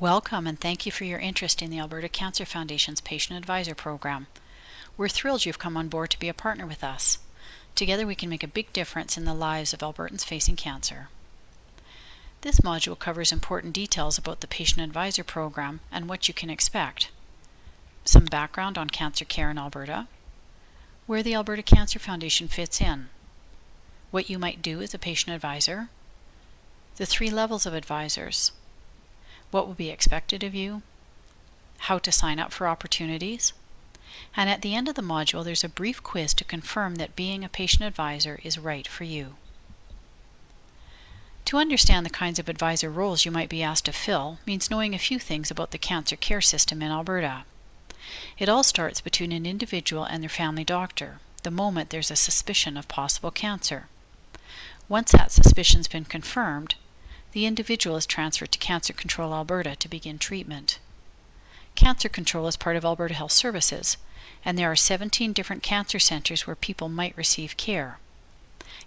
Welcome and thank you for your interest in the Alberta Cancer Foundation's Patient Advisor Program. We're thrilled you've come on board to be a partner with us. Together we can make a big difference in the lives of Albertans facing cancer. This module covers important details about the Patient Advisor Program and what you can expect. Some background on cancer care in Alberta, where the Alberta Cancer Foundation fits in, what you might do as a patient advisor, the 3 levels of advisors, what will be expected of you, how to sign up for opportunities, and at the end of the module there's a brief quiz to confirm that being a patient advisor is right for you. To understand the kinds of advisor roles you might be asked to fill means knowing a few things about the cancer care system in Alberta. It all starts between an individual and their family doctor, the moment there's a suspicion of possible cancer. Once that suspicion's been confirmed, the individual is transferred to Cancer Control Alberta to begin treatment. Cancer Control is part of Alberta Health Services, and there are 17 different cancer centres where people might receive care.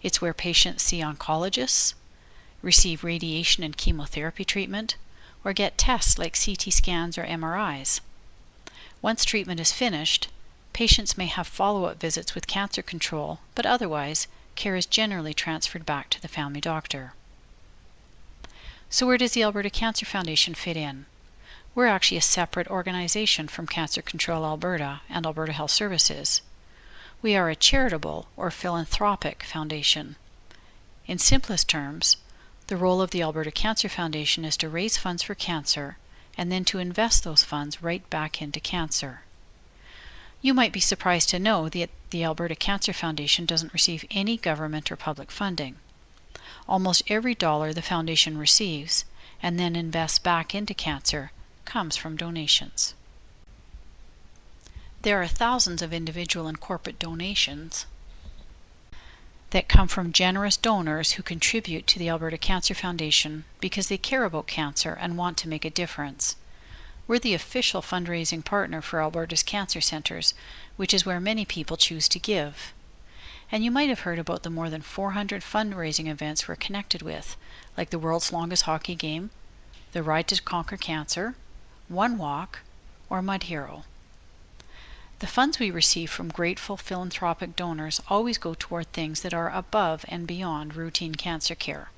It's where patients see oncologists, receive radiation and chemotherapy treatment, or get tests like CT scans or MRIs. Once treatment is finished, patients may have follow-up visits with Cancer Control, but otherwise, care is generally transferred back to the family doctor. So where does the Alberta Cancer Foundation fit in? We're actually a separate organization from Cancer Control Alberta and Alberta Health Services. We are a charitable or philanthropic foundation. In simplest terms, the role of the Alberta Cancer Foundation is to raise funds for cancer and then to invest those funds right back into cancer. You might be surprised to know that the Alberta Cancer Foundation doesn't receive any government or public funding. Almost every dollar the foundation receives and then invests back into cancer comes from donations. There are thousands of individual and corporate donations that come from generous donors who contribute to the Alberta Cancer Foundation because they care about cancer and want to make a difference. We're the official fundraising partner for Alberta's cancer centres, which is where many people choose to give. And you might have heard about the more than 400 fundraising events we're connected with, like the world's longest hockey game, the Ride to Conquer Cancer, One Walk, or Mud Hero. The funds we receive from grateful philanthropic donors always go toward things that are above and beyond routine cancer care.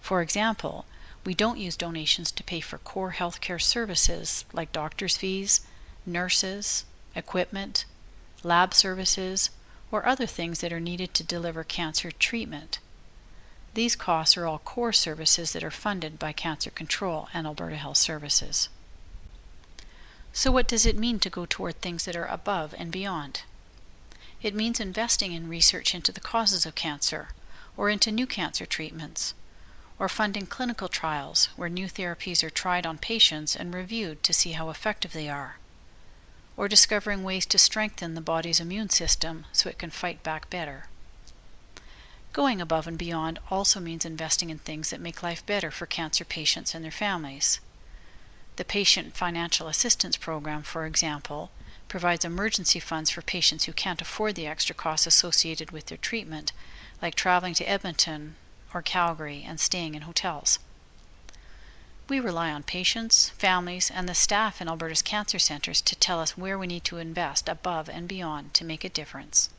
For example, we don't use donations to pay for core healthcare services like doctors' fees, nurses, equipment, lab services, or other things that are needed to deliver cancer treatment. These costs are all core services that are funded by Cancer Control and Alberta Health Services. So what does it mean to go toward things that are above and beyond? It means investing in research into the causes of cancer, or into new cancer treatments, or funding clinical trials where new therapies are tried on patients and reviewed to see how effective they are, or discovering ways to strengthen the body's immune system so it can fight back better. Going above and beyond also means investing in things that make life better for cancer patients and their families. The Patient Financial Assistance Program, for example, provides emergency funds for patients who can't afford the extra costs associated with their treatment, like traveling to Edmonton or Calgary and staying in hotels. We rely on patients, families, and the staff in Alberta's cancer centres to tell us where we need to invest above and beyond to make a difference.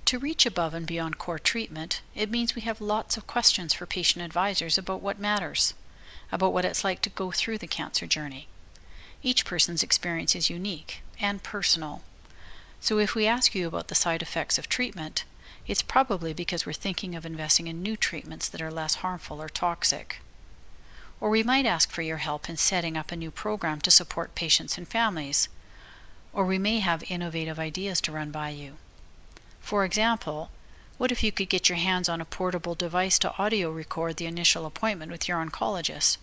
To reach above and beyond core treatment, it means we have lots of questions for patient advisors about what matters, about what it's like to go through the cancer journey. Each person's experience is unique and personal. So if we ask you about the side effects of treatment, it's probably because we're thinking of investing in new treatments that are less harmful or toxic. Or we might ask for your help in setting up a new program to support patients and families. Or we may have innovative ideas to run by you. For example, what if you could get your hands on a portable device to audio record the initial appointment with your oncologist,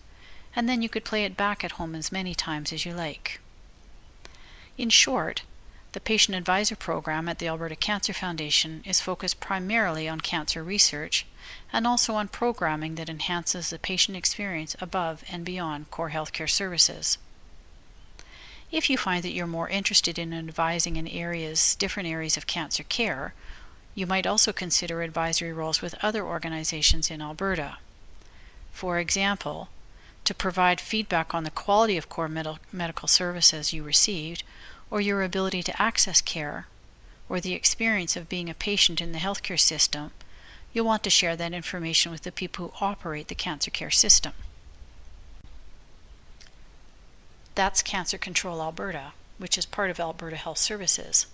and then you could play it back at home as many times as you like? In short, the Patient Advisor Program at the Alberta Cancer Foundation is focused primarily on cancer research and also on programming that enhances the patient experience above and beyond core healthcare services. If you find that you're more interested in advising in different areas of cancer care, you might also consider advisory roles with other organizations in Alberta. For example, to provide feedback on the quality of core medical services you received, or your ability to access care, or the experience of being a patient in the healthcare system, you'll want to share that information with the people who operate the cancer care system. That's Cancer Control Alberta, which is part of Alberta Health Services.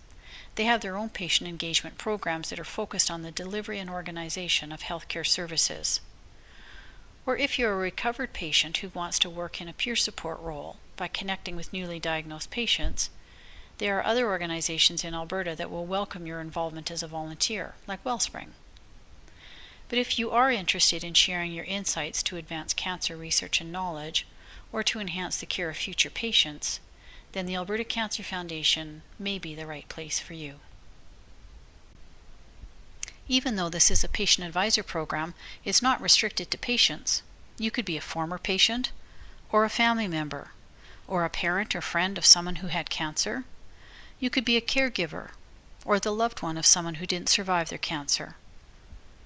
They have their own patient engagement programs that are focused on the delivery and organization of healthcare services. Or if you're a recovered patient who wants to work in a peer support role by connecting with newly diagnosed patients, there are other organizations in Alberta that will welcome your involvement as a volunteer, like Wellspring. But if you are interested in sharing your insights to advance cancer research and knowledge, or to enhance the care of future patients, then the Alberta Cancer Foundation may be the right place for you. Even though this is a patient advisor program, it's not restricted to patients. You could be a former patient, or a family member, or a parent or friend of someone who had cancer. You could be a caregiver, or the loved one of someone who didn't survive their cancer.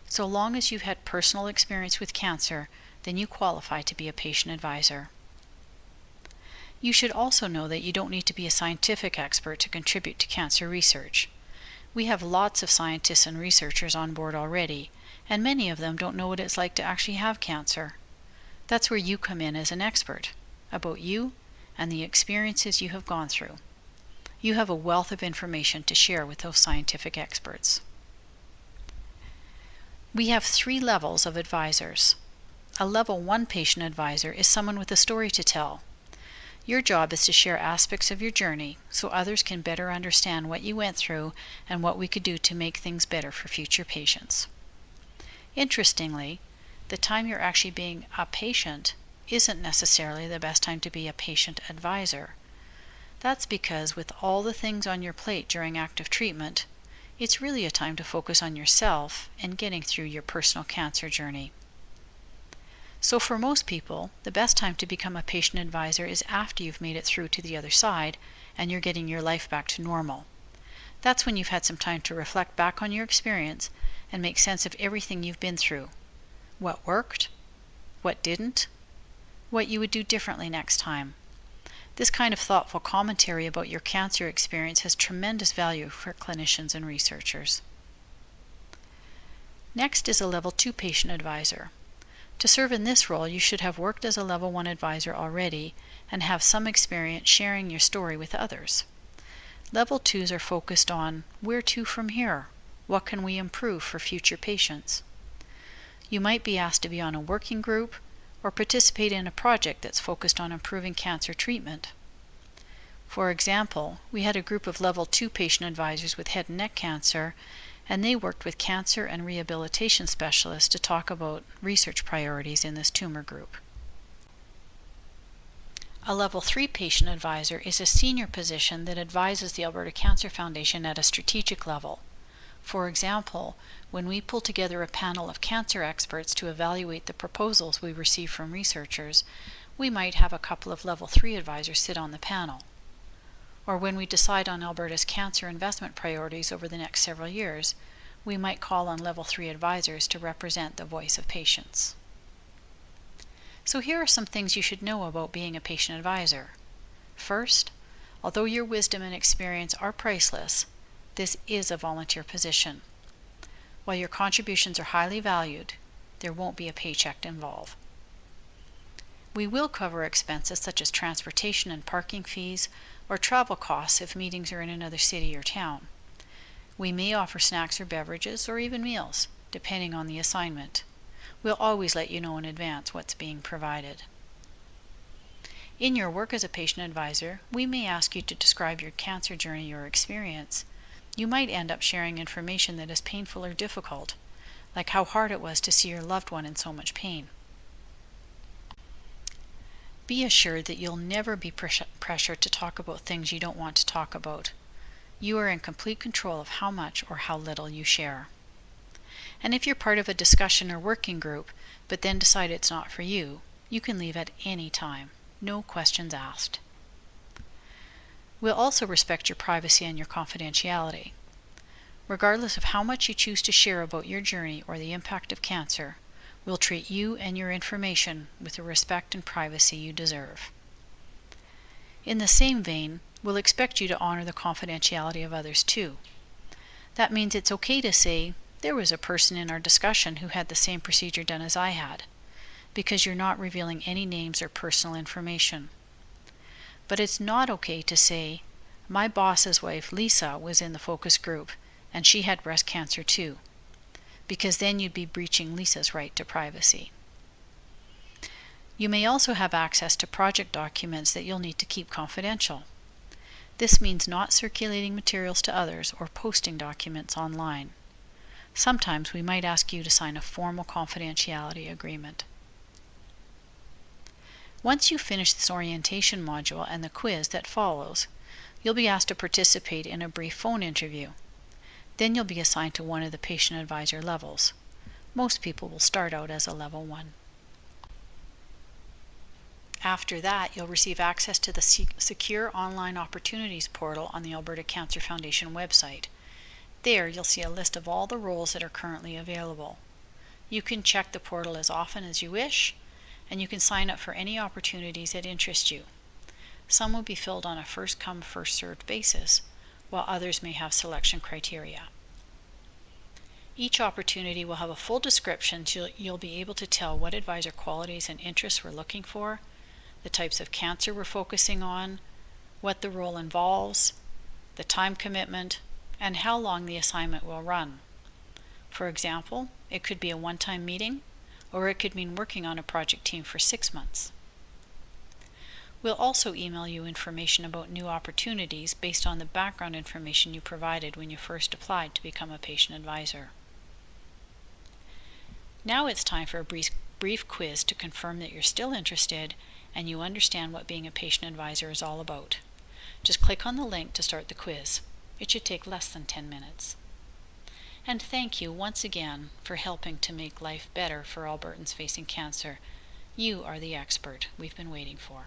So long as you've had personal experience with cancer, then you qualify to be a patient advisor. You should also know that you don't need to be a scientific expert to contribute to cancer research. We have lots of scientists and researchers on board already, and many of them don't know what it's like to actually have cancer. That's where you come in as an expert, about you and the experiences you have gone through. You have a wealth of information to share with those scientific experts. We have 3 levels of advisors. A level 1 patient advisor is someone with a story to tell. Your job is to share aspects of your journey so others can better understand what you went through and what we could do to make things better for future patients. Interestingly, the time you're actually being a patient isn't necessarily the best time to be a patient advisor. That's because with all the things on your plate during active treatment, it's really a time to focus on yourself and getting through your personal cancer journey. So for most people, the best time to become a patient advisor is after you've made it through to the other side and you're getting your life back to normal. That's when you've had some time to reflect back on your experience and make sense of everything you've been through. What worked? What didn't? What you would do differently next time. This kind of thoughtful commentary about your cancer experience has tremendous value for clinicians and researchers. Next is a level 2 patient advisor. To serve in this role, you should have worked as a level 1 advisor already and have some experience sharing your story with others. Level 2s are focused on where to from here, what can we improve for future patients. You might be asked to be on a working group or participate in a project that's focused on improving cancer treatment. For example, we had a group of level 2 patient advisors with head and neck cancer, and they worked with cancer and rehabilitation specialists to talk about research priorities in this tumor group. A level 3 patient advisor is a senior position that advises the Alberta Cancer Foundation at a strategic level. For example, when we pull together a panel of cancer experts to evaluate the proposals we receive from researchers, we might have a couple of level 3 advisors sit on the panel. Or when we decide on Alberta's cancer investment priorities over the next several years, we might call on level 3 advisors to represent the voice of patients. So here are some things you should know about being a patient advisor. First, although your wisdom and experience are priceless, this is a volunteer position. While your contributions are highly valued, there won't be a paycheck involved. We will cover expenses such as transportation and parking fees, or travel costs if meetings are in another city or town. We may offer snacks or beverages, or even meals, depending on the assignment. We'll always let you know in advance what's being provided. In your work as a patient advisor, we may ask you to describe your cancer journey or experience. You might end up sharing information that is painful or difficult, like how hard it was to see your loved one in so much pain. Be assured that you'll never be pressured to talk about things you don't want to talk about. You are in complete control of how much or how little you share. And if you're part of a discussion or working group, but then decide it's not for you, you can leave at any time. No questions asked. We'll also respect your privacy and your confidentiality. Regardless of how much you choose to share about your journey or the impact of cancer, We'll treat you and your information with the respect and privacy you deserve. In the same vein, we'll expect you to honor the confidentiality of others too. That means it's okay to say, there was a person in our discussion who had the same procedure done as I had, because you're not revealing any names or personal information. But it's not okay to say, my boss's wife Lisa was in the focus group and she had breast cancer too, because then you'd be breaching Lisa's right to privacy. You may also have access to project documents that you'll need to keep confidential. This means not circulating materials to others or posting documents online. Sometimes we might ask you to sign a formal confidentiality agreement. Once you finish this orientation module and the quiz that follows, you'll be asked to participate in a brief phone interview. Then you'll be assigned to one of the patient advisor levels. Most people will start out as a level 1. After that, you'll receive access to the Secure Online Opportunities portal on the Alberta Cancer Foundation website. There, you'll see a list of all the roles that are currently available. You can check the portal as often as you wish, and you can sign up for any opportunities that interest you. Some will be filled on a first-come, first-served basis, while others may have selection criteria. Each opportunity will have a full description so you'll be able to tell what advisor qualities and interests we're looking for, the types of cancer we're focusing on, what the role involves, the time commitment, and how long the assignment will run. For example, it could be a one-time meeting, or it could mean working on a project team for 6 months. We'll also email you information about new opportunities based on the background information you provided when you first applied to become a patient advisor. Now it's time for a brief quiz to confirm that you're still interested and you understand what being a patient advisor is all about. Just click on the link to start the quiz. It should take less than 10 minutes. And thank you once again for helping to make life better for Albertans facing cancer. You are the expert we've been waiting for.